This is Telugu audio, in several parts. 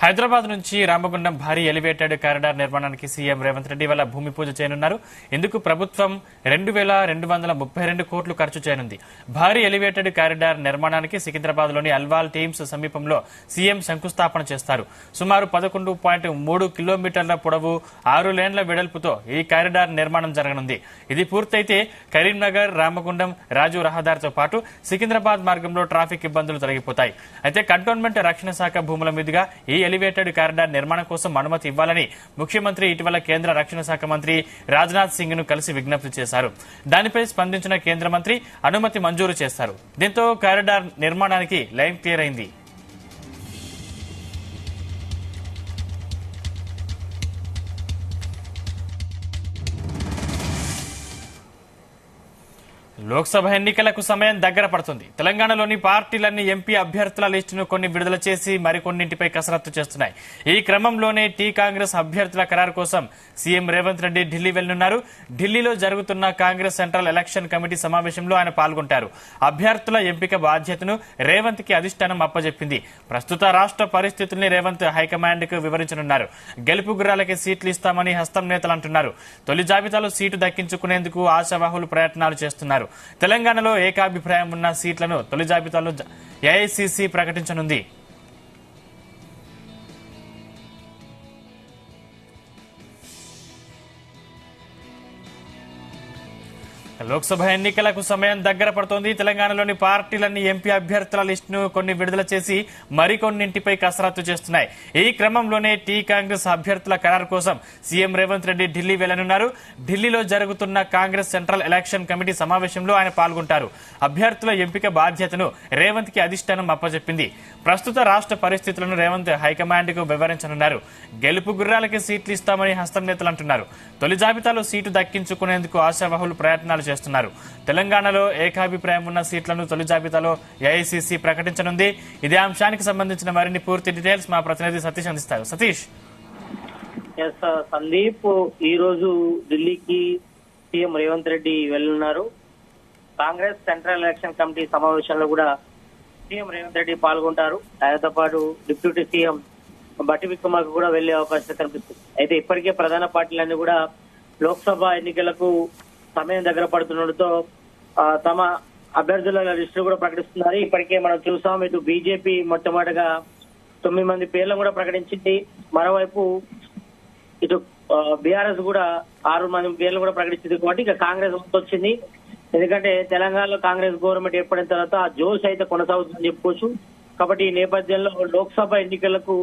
హైదరాబాద్ నుంచి రామగుండం భారీ ఎలివేటెడ్ కారిడార్ నిర్మాణానికి సీఎం రేవంత్ రెడ్డి వల్ల భూమి పూజ చేయనున్నారు. ఇందుకు ప్రభుత్వం 2,232 కోట్లు ఖర్చు చేయనుంది. భారీ ఎలివేటెడ్ కారిడార్ నిర్మాణానికి సికింద్రాబాద్ లోని అల్వాల్ టీమ్స్ సమీపంలో సీఎం శంకుస్థాపన చేస్తారు. సుమారు 11.3 కిలోమీటర్ల పొడవు 6 లేన్ల వెడల్పుతో ఈ కారిడార్ నిర్మాణం జరగనుంది. ఇది పూర్తయితే కరీంనగర్, రామగుండం, రాజు రహదారితో పాటు సికింద్రాబాద్ మార్గంలో ట్రాఫిక్ ఇబ్బందులు తొలగిపోతాయి. అయితే కంటోన్మెంట్ రక్షణ శాఖ భూముల మీదుగా ఈ ఎలివేటెడ్ కారిడార్ నిర్మాణం కోసం అనుమతి ఇవ్వాలని ముఖ్యమంత్రి ఇటీవల కేంద్ర రక్షణ శాఖ మంత్రి రాజ్నాథ్ సింగ్ ను కలిసి విజ్ఞప్తి చేశారు. దానిపై స్పందించిన కేంద్ర మంత్రి అనుమతి మంజూరు చేశారు. దీంతో కారిడార్ నిర్మాణానికి లైన్ క్లియర్ అయింది. లోక్సభ ఎన్నికలకు సమయం దగ్గర పడుతుంది. తెలంగాణలోని పార్టీలన్నీ ఎంపీ అభ్యర్థుల లిస్టును కొన్ని విడుదల చేసి మరికొన్నింటిపై కసరత్తు చేస్తున్నాయి. ఈ క్రమంలోనే టీ కాంగ్రెస్ అభ్యర్థుల ఖరారు కోసం సీఎం రేవంత్ రెడ్డి ఢిల్లీ వెళ్లనున్నారు. ఢిల్లీలో జరుగుతున్న కాంగ్రెస్ సెంట్రల్ ఎలక్షన్ కమిటీ సమావేశంలో ఆయన పాల్గొంటారు. అభ్యర్థుల ఎంపిక బాధ్యతను రేవంత్ కి అధిష్టానం అప్పజెప్పింది. ప్రస్తుత రాష్ట్ర పరిస్థితుల్ని రేవంత్ హైకమాండ్ కు వివరించనున్నారు. గెలుపు గుర్రాలకి సీట్లు ఇస్తామని హస్తం నేతలు అంటున్నారు. తొలి జాబితాలో సీటు దక్కించుకునేందుకు ఆశావాహులు ప్రయత్నాలు చేస్తున్నారు. తెలంగాణలో ఏకాభిప్రాయం ఉన్న సీట్లను తొలి జాబితాలో ఏఐసీసీ ప్రకటించనుంది. లోక్సభ ఎన్నికలకు సమయం దగ్గర పడుతోంది. తెలంగాణలోని పార్టీలన్నీ ఎంపీ అభ్యర్థుల లిస్టును కొన్ని విడుదల చేసి మరికొన్నింటిపై కసరత్తు చేస్తున్నాయి. ఈ క్రమంలోనే టీ కాంగ్రెస్ అభ్యర్థుల ఖరారు కోసం సీఎం రేవంత్ రెడ్డి ఢిల్లీ వెళ్లనున్నారు. ఢిల్లీలో జరుగుతున్న కాంగ్రెస్ సెంట్రల్ ఎలక్షన్ కమిటీ సమావేశంలో ఆయన పాల్గొంటారు. అభ్యర్థుల ఎంపిక బాధ్యతను రేవంత్ కి అధిష్టానం అప్పజెప్పింది. ప్రస్తుత రాష్ట్ర పరిస్థితులను రేవంత్ హైకమాండ్ కు వివరించనున్నారు. గెలుపు గుర్రాలకి సీట్లు ఇస్తామని హస్తం నేతలు అంటున్నారు. తొలి జాబితాలో సీటు దక్కించుకునేందుకు ఆశావాహులు ప్రయత్నాలు చేస్తున్నారు. తెలంగాణలో ఏకాభిప్రాయం ఉన్న సీట్లను తొలి జాబితాలో ఏఐసీసీ ప్రకటించనుంది. ఇదే అంశానికి సంబంధించిన మరిన్ని పూర్తి డీటెయిల్స్ మా ప్రతినిధి సతీష్ అందిస్తారు. సతీష్. సందీప్, ఈ రోజు ఢిల్లీకి సీఎం రేవంత్ రెడ్డి వెళ్తున్నారు. కాంగ్రెస్ సెంట్రల్ ఎలక్షన్ కమిటీ సమావేశంలో కూడా సీఎం రేవంత్ రెడ్డి పాల్గొంటారు. ఆయనతో పాటు డిప్యూటీ సీఎం బట్టి విక్రమార్క కూడా వెళ్లే అవకాశం కనిపిస్తుంది. అయితే ఇప్పటికే ప్రధాన పార్టీలన్నీ కూడా లోక్సభ ఎన్నికలకు సమయం దగ్గర పడుతుండటంతో తమ అభ్యర్థుల లిస్టు కూడా ప్రకటిస్తున్నారు. ఇప్పటికే మనం చూసాం, ఇటు బీజేపీ మొట్టమొదటిగా 9 మంది పేర్లను కూడా ప్రకటించింది. మరోవైపు ఇటు బీఆర్ఎస్ కూడా 6 మంది పేర్లు కూడా ప్రకటించింది. కాబట్టి ఇక కాంగ్రెస్ వచ్చింది. ఎందుకంటే తెలంగాణలో కాంగ్రెస్ గవర్నమెంట్ ఏర్పడిన తర్వాత ఆ జోష్ అయితే కొనసాగుతుందని చెప్పుకోవచ్చు. కాబట్టి ఈ నేపథ్యంలో లోక్సభ ఎన్నికలకు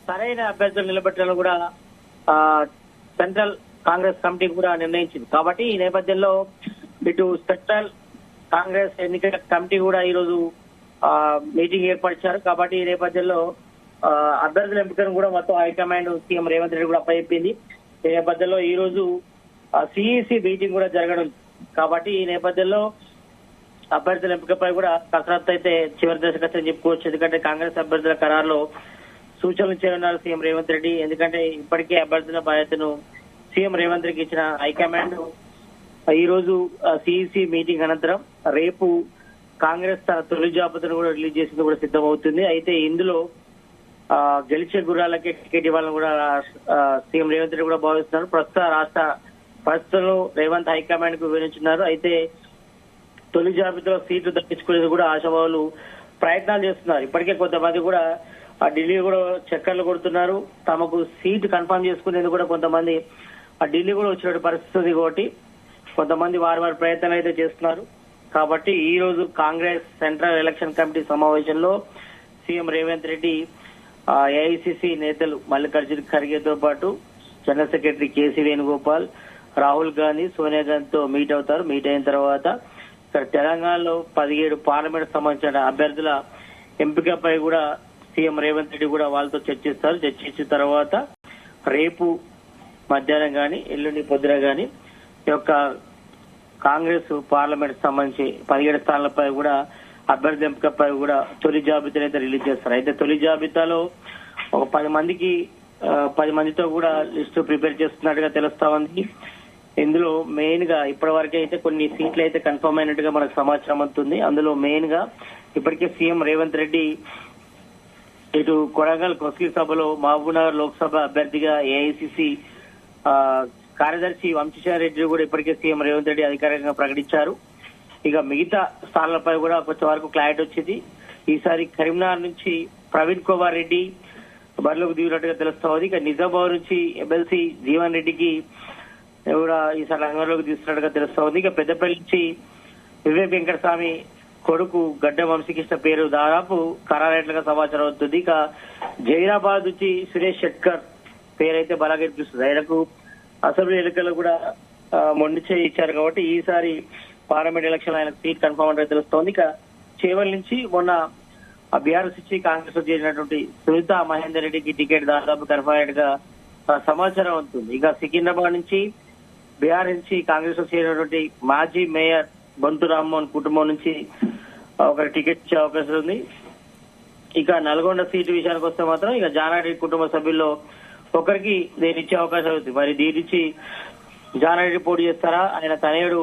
సరైన అభ్యర్థులు నిలబెట్టాలని కూడా సెంట్రల్ కాంగ్రెస్ కమిటీ కూడా నిర్ణయించింది. కాబట్టి ఈ నేపథ్యంలో ఇటు సెంట్రల్ కాంగ్రెస్ ఎన్నికల కమిటీ కూడా ఈ రోజు మీటింగ్ ఏర్పరిచారు. కాబట్టి ఈ నేపథ్యంలో అభ్యర్థుల ఎంపికను కూడా మొత్తం హైకమాండ్ సీఎం రేవంత్ రెడ్డి కూడా అప్పచెప్పింది. ఈ నేపథ్యంలో ఈ రోజు సిఈసి మీటింగ్ కూడా జరగడం. కాబట్టి ఈ నేపథ్యంలో అభ్యర్థుల ఎంపికపై కూడా కసరత్తు అయితే చివరి దశకు వచ్చని చెప్పుకోవచ్చు. ఎందుకంటే కాంగ్రెస్ అభ్యర్థుల ఖరారులో సూచనలు చేయనున్నారు సీఎం రేవంత్ రెడ్డి. ఎందుకంటే ఇప్పటికే అభ్యర్థుల బాధ్యతను సీఎం రేవంత్ రెడ్డికి ఇచ్చిన హైకమాండ్ ఈ రోజు సిఈసి మీటింగ్ అనంతరం రేపు కాంగ్రెస్ తన తొలి జాబితాను కూడా రిలీజ్ చేసేందుకు కూడా సిద్ధమవుతుంది. అయితే ఇందులో గెలిచే గుర్రాలకే టికెట్ ఇవ్వాలని కూడా సీఎం రేవంత్ రెడ్డి కూడా భావిస్తున్నారు. ప్రస్తుత రాష్ట్ర పరిస్థితులను రేవంత్ హైకమాండ్ కు వివరించున్నారు. అయితే తొలి జాబితాలో సీట్లు దక్కించుకునేందుకు కూడా ఆశావాహులు ప్రయత్నాలు చేస్తున్నారు. ఇప్పటికే కొంతమంది కూడా ఢిల్లీ కూడా చక్కర్లు కొడుతున్నారు. తమకు సీటు కన్ఫర్మ్ చేసుకునేందుకు కూడా కొంతమంది ఢిల్లీ కూడా వచ్చిన పరిస్థితి. కాబట్టి కొంతమంది వారి ప్రయత్నాలు అయితే చేస్తున్నారు. కాబట్టి ఈ రోజు కాంగ్రెస్ సెంట్రల్ ఎలక్షన్ కమిటీ సమావేశంలో సీఎం రేవంత్ రెడ్డి ఏఐసీసీ నేతలు మల్లికార్జున ఖర్గేతో పాటు general secretary KC Venugopal, Rahul Gandhi, Sonia గాంధీతో మీట్ అవుతారు. మీట్ అయిన తర్వాత ఇక్కడ తెలంగాణలో 17 పార్లమెంట్ సంబంధించిన అభ్యర్థుల ఎంపికపై కూడా సీఎం రేవంత్ రెడ్డి కూడా వాళ్ళతో చర్చిస్తారు. చర్చించిన తర్వాత రేపు మధ్యాహ్నం గాని ఎల్లుండి పొద్దున గాని ఈ యొక్క కాంగ్రెస్ పార్లమెంట్ సంబంధించి 17 స్థానాలపై కూడా అభ్యర్థి ఎంపికపై కూడా తొలి జాబితాను అయితే రిలీజ్ చేస్తారు. అయితే తొలి జాబితాలో ఒక 10 మందితో కూడా లిస్టు ప్రిపేర్ చేస్తున్నట్టుగా తెలుస్తా ఉంది. ఇందులో మెయిన్ గా ఇప్పటి వరకు అయితే కొన్ని సీట్లు అయితే కన్ఫర్మ్ అయినట్టుగా మనకు సమాచారం అందుతుంది. అందులో మెయిన్ గా ఇప్పటికే సీఎం రేవంత్ రెడ్డి ఇటు కొడంగల్ కొస్కి సభలో మహబూబ్నగర్ లోక్సభ అభ్యర్థిగా ఏఐసిసి కార్యదర్శి వంశీచారెడ్డి కూడా ఇప్పటికే సీఎం రేవంత్ రెడ్డి అధికారికంగా ప్రకటించారు. ఇక మిగతా స్థానాలపై కూడా కొంచెం వరకు క్లారిటీ వచ్చింది. ఈసారి కరీంనగర్ నుంచి ప్రవీణ్ కుమార్ రెడ్డి బరిలోకి దిగినట్టుగా తెలుస్తోంది. ఇక నిజామాబాద్ నుంచి ఎమ్మెల్సీ జీవన్ రెడ్డికి కూడా ఈసారి రంగంలోకి తీస్తున్నట్టుగా తెలుస్తోంది. ఇక పెద్దపల్లి నుంచి వివేక్ వెంకటస్వామి కొడుకు గడ్డ వంశీకృష్ణ పేరు దాదాపు ఖరారైనట్లుగా సమాచారం అవుతుంది. ఇక జైరాబాద్ నుంచి సురేష్ షెట్కర్ పేరైతే బలంగా వినిపిస్తుంది. ఆయనకు అసెంబ్లీ ఎన్నికల్లో కూడా మొండి చేయి ఇచ్చారు కాబట్టి ఈసారి పార్లమెంట్ ఎలక్షన్ ఆయన సీట్ కన్ఫర్మ్ అంటే తెలుస్తోంది. ఇక చేవల్ నుంచి మొన్న బీఆర్ఎస్ ఇచ్చి కాంగ్రెస్ లో చేరినటువంటి సునీత మహేందర్ రెడ్డికి టికెట్ దాదాపు కన్ఫర్మ్ అయినట్టుగా సమాచారం అవుతుంది. ఇక సికింద్రాబాద్ నుంచి బీఆర్ నుంచి కాంగ్రెస్ లో చేరినటువంటి మాజీ మేయర్ బొంతు రామ్మోహన్ కుటుంబం నుంచి ఒక టికెట్ ఇచ్చే అవకాశం ఉంది. ఇక నల్గొండ సీటు విషయానికి వస్తే మాత్రం ఇక జానారెడ్డి కుటుంబ సభ్యుల్లో ఒకరికి దీన్ని ఇచ్చే అవకాశం ఉంది. మరి దీని నుంచి జానారెడ్డి పోటీ చేస్తారా, ఆయన తనయుడు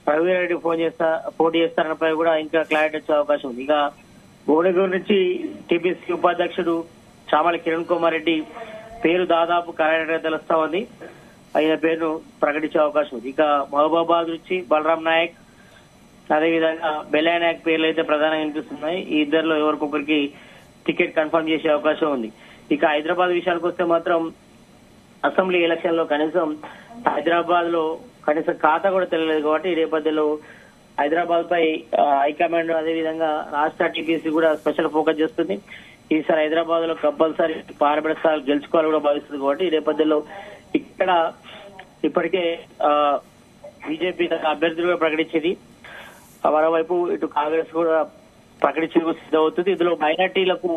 రఘువీరెడ్డి పోటీ చేస్తారన్నపై కూడా ఇంకా క్లారిటీ వచ్చే అవకాశం ఉంది. ఇక భువనగిరి నుంచి టీపీసీ ఉపాధ్యక్షుడు చామల కిరణ్ కుమార్ రెడ్డి పేరు దాదాపు ఖరారైనట్టుగా తెలుస్తా ఉంది. ఆయన పేరును ప్రకటించే అవకాశం ఉంది. ఇక మహబూబాబాద్ నుంచి బలరాం నాయక్ అదేవిధంగా బెల్లయ్య నాయక్ పేర్లు అయితే ప్రధానంగా వినిపిస్తున్నాయి. ఈ ఇద్దరిలో ఎవరికొకరికి టికెట్ కన్ఫర్మ్ చేసే అవకాశం ఉంది. ఇక హైదరాబాద్ విషయానికి వస్తే మాత్రం అసెంబ్లీ ఎలక్షన్ లో కనీసం హైదరాబాద్ లో కనీసం ఖాతా కూడా తెలియలేదు కాబట్టి ఈ నేపథ్యంలో హైదరాబాద్ పై హైకమాండ్ అదేవిధంగా రాష్ట్ర టీపీసీ కూడా స్పెషల్ ఫోకస్ చేస్తుంది. ఈసారి హైదరాబాద్ లో కంపల్సరీ పార్లమెంట్ స్థానాలు గెలుచుకోవాలని కూడా భావిస్తుంది కాబట్టి ఈ నేపథ్యంలో ఇక్కడ ఇప్పటికే బీజేపీ తన అభ్యర్థులు కూడా ప్రకటించింది. మరోవైపు ఇటు కాంగ్రెస్ కూడా ప్రకటించేందుకు సిద్ధమవుతుంది. ఇందులో మైనార్టీలకు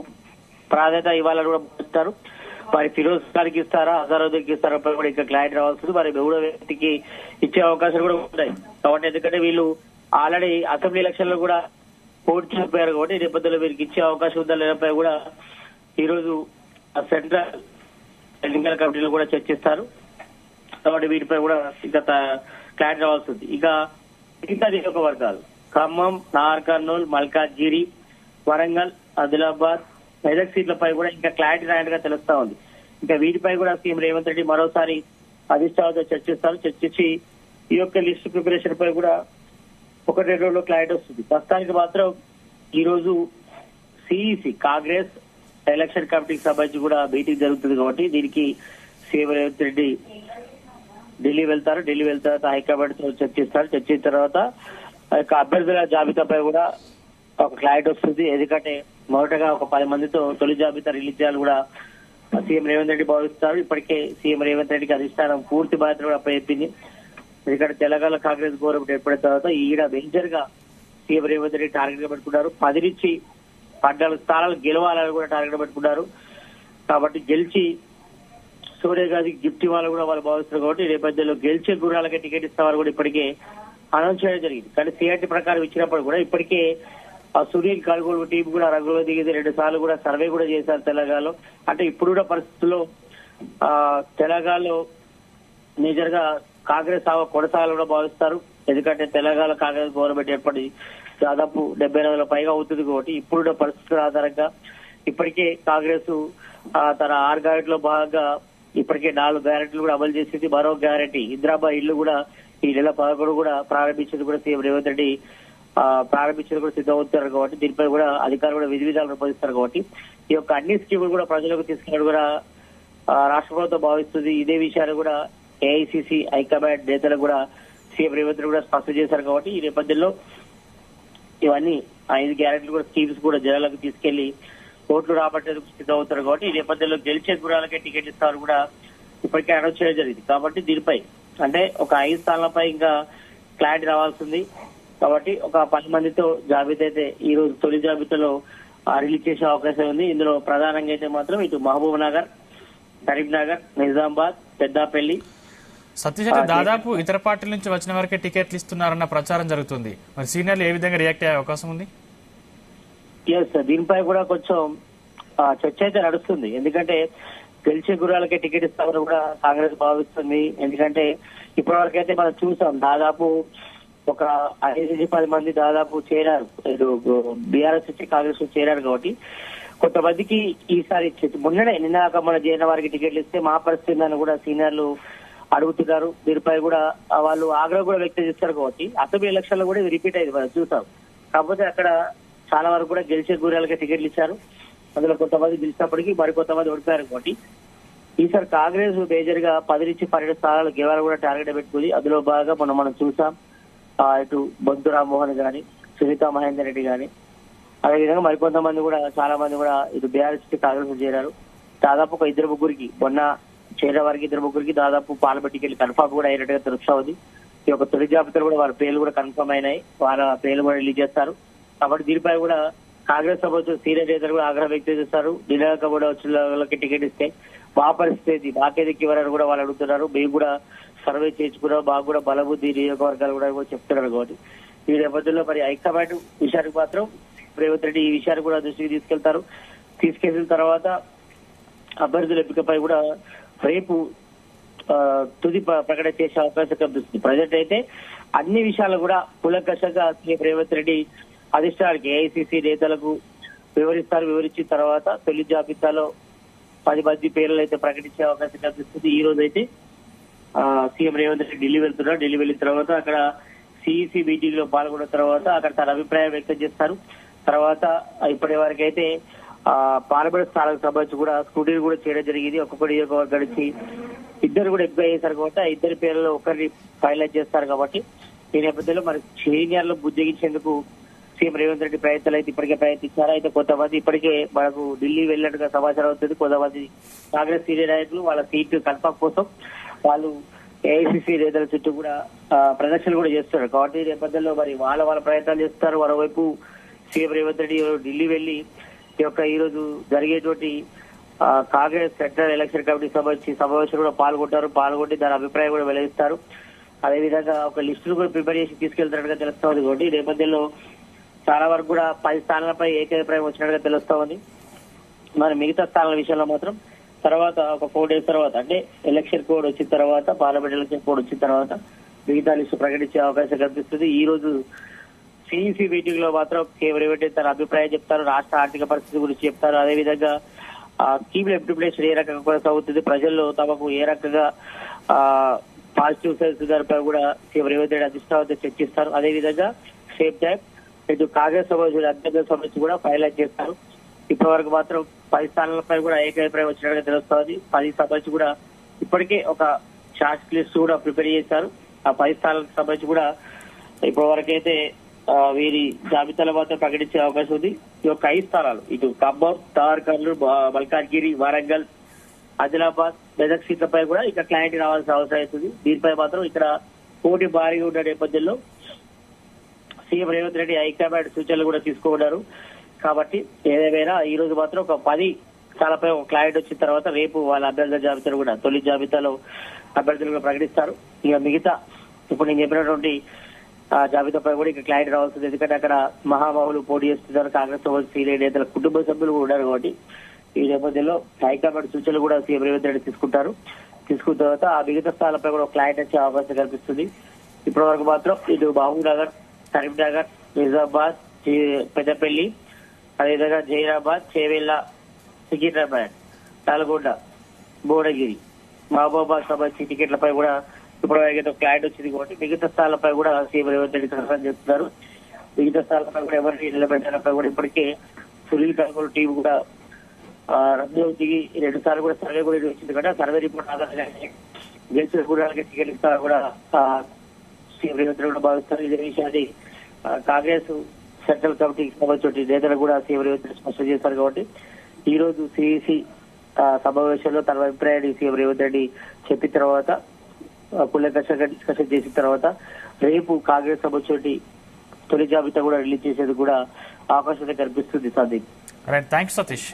ప్రాధాన్యత ఇవ్వాలని కూడా భావిస్తారు. మరి ఫిరోజ్ ఖాన్కి ఇస్తారా, అజారుద్దీన్కి ఇస్తారా కూడా ఇంకా క్లారిటీ రావాల్సింది. మరి మూడో వ్యక్తికి ఇచ్చే అవకాశాలు కూడా ఉన్నాయి కాబట్టి ఎందుకంటే వీళ్ళు ఆల్రెడీ అసెంబ్లీ ఎలక్షన్ లో కూడా పోటీ చూపారు కాబట్టి ఈ నేపథ్యంలో వీరికి ఇచ్చే అవకాశం ఉందా లేదంపై కూడా ఈ రోజు సెంట్రల్ ఎన్నికల కమిటీలో కూడా చర్చిస్తారు కాబట్టి వీటిపై కూడా ఇంకా క్లారిటీ రావాల్సింది. ఇక మిగతా నియోజకవర్గాలు ఖమ్మం, నాగర్ కర్నూల్, మల్కాజ్గిరి, వరంగల్, ఆదిలాబాద్, మెదక్ సీట్లపై కూడా ఇంకా క్లారిటీ రాయనట్టుగా తెలుస్తా ఉంది. ఇంకా వీటిపై కూడా సీఎం రేవంత్ రెడ్డి మరోసారి అధిష్టానంతో చర్చించి ఈ యొక్క లిస్ట్ ప్రిపరేషన్ పై కూడా 1-2 రోజుల్లో క్లారిటీ వస్తుంది. ప్రస్తుతానికి మాత్రం ఈ రోజు సిఈసి కాంగ్రెస్ ఎలక్షన్ కమిటీకి సంబంధించి కూడా మీటింగ్ జరుగుతుంది కాబట్టి దీనికి సీఎం రేవంత్ రెడ్డి ఢిల్లీ వెళ్తారు. ఢిల్లీ వెళ్తారు తర్వాత హైకమాండ్ తో చర్చిస్తారు. చర్చించిన తర్వాత అభ్యర్థుల జాబితాపై కూడా ఒక క్లారిటీ వస్తుంది. ఎందుకంటే మొదటగా ఒక 10 మందితో తొలి జాబితా రిలీజ్ చేయాలని కూడా సీఎం రేవంత్ రెడ్డి భావిస్తారు. ఇప్పటికే సీఎం రేవంత్ రెడ్డికి అధిష్టానం పూర్తి బాధ్యత కూడా అప్పచెప్పింది. ఎందుకంటే తెలంగాణ కాంగ్రెస్ గవర్నమెంట్ ఏర్పడిన తర్వాత ఈడ మేజర్ గా సీఎం రేవంత్ రెడ్డి టార్గెట్ గా పెట్టుకున్నారు. 10 నుంచి 14 స్థానాలు గెలవాలని కూడా టార్గెట్ గా పెట్టుకున్నారు. కాబట్టి గెలిచి సోనియా గాంధీకి గిఫ్ట్ ఇవ్వాలని కూడా వాళ్ళు భావిస్తారు కాబట్టి ఈ నేపథ్యంలో గెలిచే గుర్రాలకే టికెట్ ఇస్తామని కూడా ఇప్పటికే అనౌన్స్ చేయడం జరిగింది. కానీ సిఆర్టీ ప్రకారం ఇచ్చినప్పుడు కూడా ఇప్పటికే ఆ సునీల్ కల్గోలు టీం కూడా రంగులో దిగింది. 2 సార్లు కూడా సర్వే కూడా చేశారు తెలంగాణలో. అంటే ఇప్పుడున్న పరిస్థితుల్లో తెలంగాణలో మేజర్ గా కాంగ్రెస్ కొనసాగాలని కూడా భావిస్తారు. ఎందుకంటే తెలంగాణ కాంగ్రెస్ గవర్నమెంట్ ఏర్పడి దాదాపు 70 నెలల పైగా అవుతుంది కాబట్టి ఇప్పుడున్న పరిస్థితుల ఆధారంగా ఇప్పటికే కాంగ్రెస్ తన 6 గ్యారెంటీలో భాగంగా ఇప్పటికే 4 గ్యారెంటీలు కూడా అమలు చేసింది. మరో గ్యారెంటీ ఇందిరాబాద్ ఇల్లు కూడా ఈ నెల 11 కూడా ప్రారంభించింది కూడా సీఎం రేవంత్ రెడ్డి ప్రారంభించేది కూడా సిద్ధమవుతారు కాబట్టి దీనిపై కూడా అధికారులు కూడా విధి విధాలు రూపొందిస్తారు కాబట్టి ఈ యొక్క అన్ని స్కీములు కూడా ప్రజలకు తీసుకెళ్ళి కూడా రాష్ట్ర ప్రభుత్వం భావిస్తుంది. ఇదే విషయాన్ని కూడా ఏఐసిసి హైకమాండ్ నేతలు కూడా సీఎం రేవంత్ రెడ్డి కూడా స్పష్టం చేశారు కాబట్టి ఈ నేపథ్యంలో ఇవన్నీ 5 గ్యారెంటీలు కూడా స్కీమ్స్ కూడా జనాలకు తీసుకెళ్లి ఓట్లు రాబట్టేందుకు సిద్ధమవుతారు కాబట్టి ఈ నేపథ్యంలో గెలిచే గురాలకే టికెట్ ఇస్తారు కూడా ఇప్పటికే అనౌన్స్ చేయడం జరిగింది. కాబట్టి దీనిపై అంటే ఒక 5 స్థానాలపై ఇంకా క్లారిటీ రావాల్సింది. కాబట్టి ఒక 10 మందితో జాబితా అయితే ఈ రోజు తొలి జాబితాలో రిలీజ్ చేసే అవకాశం ఉంది. ఇందులో ప్రధానంగా అయితే మాత్రం ఇటు మహబూబ్ నగర్, కరీంనగర్, నిజామాబాద్, పెద్దపల్లి. సతీష్ అంటే దాదాపు ఇతర పార్టీల నుంచి వచ్చిన వరకే టికెట్లు ఇస్తున్నారన్న ప్రచారం జరుగుతుంది. మరి సీనియర్లు ఏ విధంగా రియాక్ట్ అయ్యే అవకాశం ఉంది? దీనిపై కూడా కొంచెం చర్చ అయితే నడుస్తుంది. ఎందుకంటే గెలిచే గురాలకే టికెట్ ఇస్తామని కూడా కాంగ్రెస్ భావిస్తుంది. ఎందుకంటే ఇప్పటివరకైతే మనం చూసాం దాదాపు ఒక 5-10 మంది దాదాపు చేరారు. బీఆర్ఎస్ నుంచి కాంగ్రెస్ చేరారు కాబట్టి కొంతమందికి ఈసారి మొన్ననే నిన్న మన జైన వారికి టికెట్లు ఇస్తే మా పరిస్థితి అని కూడా సీనియర్లు అడుగుతున్నారు. దీనిపై కూడా వాళ్ళు ఆగ్రహం కూడా వ్యక్తం చేస్తారు కాబట్టి అసెంబ్లీ ఎలక్షన్ లో కూడా ఇది రిపీట్ అయింది మనం చూసాం. కాకపోతే అక్కడ చాలా వరకు కూడా గెలిచే గుర్రాలకే టికెట్లు ఇచ్చారు. అందులో కొంతమంది గెలిచినప్పటికీ మరి కొంతమంది ఓడిపోయారు కాబట్టి ఈసారి కాంగ్రెస్ మేజర్ గా 10 నుంచి 12 స్థానాలు గెలవాలి కూడా టార్గెట్ పెట్టుకుంది. అందులో బాగా మనం చూసాం ఇటు బొంతు రామ్మోహన్ గాని, సునీతా మహేందర్ రెడ్డి గాని, అదేవిధంగా మరికొంతమంది కూడా చాలా మంది కూడా ఇటు బీఆర్ఎస్ కాంగ్రెస్ చేరారు. దాదాపు ఒక 2-3 మొన్న చేరే వారికి 2-3 దాదాపు పార్లమెంట్ టికెట్లు కన్ఫర్మ్ కూడా అయినట్టుగా తెలుస్తా ఉంది. ఈ యొక్క తొలి జాబితాలో కూడా వాళ్ళ పేర్లు కూడా కన్ఫర్మ్ అయినాయి. వాళ్ళ పేర్లు కూడా రిలీజ్ చేస్తారు. కాబట్టి దీనిపై కూడా కాంగ్రెస్ సభ సీనియర్ నేతలు కూడా ఆగ్రహం వ్యక్తం చేస్తారు. నినాక కూడా వచ్చిన వాళ్ళకి టికెట్ ఇస్తే మా పరిస్థితి మాకేదికి ఇవ్వరని కూడా వాళ్ళు అడుగుతున్నారు. మేము కూడా సర్వే చేసుకున్నాం, మాకు కూడా బలబుద్ధి నియోజకవర్గాలు కూడా చెప్తున్నారు. కాబట్టి ఈ నేపథ్యంలో మరి హైకమాండ్ విషయానికి మాత్రం రేవంత్ రెడ్డి ఈ విషయాన్ని కూడా దృష్టికి తీసుకెళ్తారు. తీసుకెళ్లిన తర్వాత అభ్యర్థుల ఎంపికపై కూడా రేపు తుది ప్రకటన చేసే అవకాశం కనిపిస్తుంది. ప్రజెంట్ అయితే అన్ని విషయాలు కూడా కూలంకషంగా సీఎం రేవంత్ రెడ్డి అధిష్టానానికి ఏఐసిసి నేతలకు వివరించిన తర్వాత తొలి జాబితాలో 10 మంది పేర్లు అయితే ప్రకటించే అవకాశం కనిపిస్తుంది. ఈ రోజు అయితే సీఎం రేవంత్ రెడ్డి ఢిల్లీ వెళ్తున్నారు. ఢిల్లీ వెళ్ళిన తర్వాత అక్కడ సిఇసి మీటింగ్ లో పాల్గొన్న తర్వాత అక్కడ తన అభిప్రాయం వ్యక్తం చేస్తారు. తర్వాత ఇప్పటి వరకు అయితే పార్లమెంట్ స్థానాలకు సంబంధించి కూడా స్కూటీని కూడా చేయడం జరిగింది. ఒక్కొక్క నియోజకవర్గం నుంచి 2 కూడా ఎంపిక చేశారు కాబట్టి ఆ 2 పేర్లలో ఒకరిని ఫైనలైజ్ చేస్తారు. కాబట్టి ఈ నేపథ్యంలో మరి సీనియర్లు బుజ్జగించేందుకు సీఎం రేవంత్ రెడ్డి ప్రయత్నాలు అయితే ఇప్పటికే ప్రయత్నించారు. అయితే కొంతమంది ఇప్పటికే మనకు ఢిల్లీ వెళ్ళినట్టుగా సమాచారం అవుతుంది. కొంతమంది కాంగ్రెస్ సీనియర్ నాయకులు వాళ్ళ సీటు కన్ఫర్మ్ కోసం వాళ్ళు ఏఐసిసి నేతల చుట్టూ కూడా ప్రదర్శనలు కూడా చేస్తున్నారు. కాబట్టి ఈ నేపథ్యంలో మరి వాళ్ళ ప్రయత్నాలు చేస్తారు. మరోవైపు సీఎం రేవంత్ రెడ్డి ఢిల్లీ వెళ్లి ఈ రోజు జరిగేటువంటి కాంగ్రెస్ సెంట్రల్ ఎలక్షన్ కమిటీ సంబంధించి సమావేశం కూడా పాల్గొంటే దాని అభిప్రాయం కూడా వెల్లడిస్తారు. అదేవిధంగా ఒక లిస్టును కూడా ప్రిపేర్ చేసి తీసుకెళ్తున్నట్టుగా తెలుస్తోంది. కాబట్టి ఈ నేపథ్యంలో చాలా వరకు కూడా 10 స్థానాలపై ఏకాభిప్రాయం వచ్చినట్టుగా తెలుస్తా ఉంది. మరి మిగతా స్థానాల విషయంలో మాత్రం తర్వాత ఒక 4 days తర్వాత అంటే ఎలక్షన్ కోడ్ వచ్చిన తర్వాత పార్లమెంట్ ఎలక్షన్ కోడ్ వచ్చిన తర్వాత మిగతా లిస్టు ప్రకటించే అవకాశం కనిపిస్తుంది. ఈ రోజు సిఇసి మీటింగ్ లో మాత్రం రేవంత్ రెడ్డి తన అభిప్రాయం చెప్తారు. రాష్ట్ర ఆర్థిక పరిస్థితి గురించి చెప్తారు. అదేవిధంగా స్కీమ్ ఇంప్లిమెంటేషన్ ఏ రకంగా కొనసాగుతుంది, ప్రజల్లో తమకు ఏ రకంగా పాజిటివ్ సెన్స్ దానిపై కూడా సీఎం రేవంత్ రెడ్డి అధిష్టానంతో చర్చిస్తారు. అదేవిధంగా సేమ్ టైం ఇటు కాంగ్రెస్ సంబంధించిన అభ్యర్థుల సంబంధించి కూడా ఫైనలైజ్ చేస్తారు. ఇప్పటి వరకు మాత్రం 10 స్థానాలపై కూడా ఏకాభిప్రాయం వచ్చినట్టుగా తెలుస్తోంది. 10 సంబంధించి కూడా ఇప్పటికే ఒక షార్ట్ లిస్ట్ కూడా ప్రిపేర్ చేశారు. ఆ 10 స్థానాలకు సంబంధించి కూడా ఇప్పటి వరకు అయితే వీరి జాబితాలో మాత్రం ప్రకటించే అవకాశం ఉంది. ఈ యొక్క 5 స్థానాలు ఇటు ఖమ్మం, తార్కర్లు, మల్కాజ్గిరి, వరంగల్, ఆదిలాబాద్, మెదక్ సీట్లపై కూడా ఇక్కడ క్లారిటీ రావాల్సిన అవసరం అవుతుంది. దీనిపై మాత్రం ఇక్కడ పోటీ భారీగా ఉన్న నేపథ్యంలో సీఎం రేవంత్ రెడ్డి హైకమాండ్ సూచనలు కూడా తీసుకున్నారు. కాబట్టి ఏదేమైనా ఈ రోజు మాత్రం ఒక 10 స్థానాలపై ఒక క్లారిటీ వచ్చిన తర్వాత రేపు వాళ్ళ అభ్యర్థుల జాబితాను కూడా తొలి జాబితాలో అభ్యర్థులు కూడా ప్రకటిస్తారు. ఇక మిగతా ఇప్పుడు నేను చెప్పినటువంటి జాబితాపై కూడా ఇక క్లారిటీ రావాల్సింది. ఎందుకంటే అక్కడ మహామహులు పోటీ చేస్తున్నారు. కాంగ్రెస్ సీనియర్ నేతల కుటుంబ సభ్యులు కూడా ఉన్నారు. కాబట్టి ఈ నేపథ్యంలో హైకమాండ్ సూచనలు కూడా సీఎం రేవంత్ రెడ్డి తీసుకున్న తర్వాత ఆ మిగతా స్థానాలపై కూడా క్లారిటీ వచ్చే అవకాశం కనిపిస్తుంది. ఇప్పటి వరకు మాత్రం ఇటు మహబూబ్ నగర్, కరీంనగర్, నిజామాబాద్, పెద్దపల్లి, అదేవిధంగా జైరాబాద్, చేవెళ్ల, సికింద్రాబాద్, నల్గొండ, భువనగిరి, మహబూబాబాద్ సంబంధించి టికెట్లపై కూడా ఇప్పుడు క్లారిటీ వచ్చింది. కాబట్టి మిగతా స్థానాలపై కూడా సీఎం రేవంత్ రెడ్డి కన్ఫర్మ్ చేస్తున్నారు. మిగతా స్థానాలపై కూడా ఎవరిని నిలబెట్టడంపై కూడా ఇప్పటికే సునీల్ కనుగోలు టీం కూడా రంగంలో దిగి 2 సార్లు కూడా సర్వే కూడా వచ్చింది. కదా సర్వే రిపోర్ట్ ఆధారంగానే గెలిచిన గుర్రాలకి టికెట్ ఇస్తారు కూడా సీఎం రేవంత్ రెడ్డి కూడా భావిస్తారు. ఇదే విషయాన్ని కాంగ్రెస్ సెంట్రల్ కమిటీకి సంబంధించిన నేతలు కూడా సీఎం రేవంత్ రెడ్డి స్పష్టం చేశారు. కాబట్టి ఈ రోజు సిఇసి సమావేశంలో తన అభిప్రాయాన్ని సీఎం రేవంత్ రెడ్డి చెప్పిన తర్వాత కూలంకషంగా డిస్కషన్ చేసిన తర్వాత రేపు కాంగ్రెస్ సంబంధించి తొలి జాబితా కూడా రిలీజ్ చేసేది కూడా అవకాశం కనిపిస్తుంది. సందీప్, థ్యాంక్స్ సతీష్.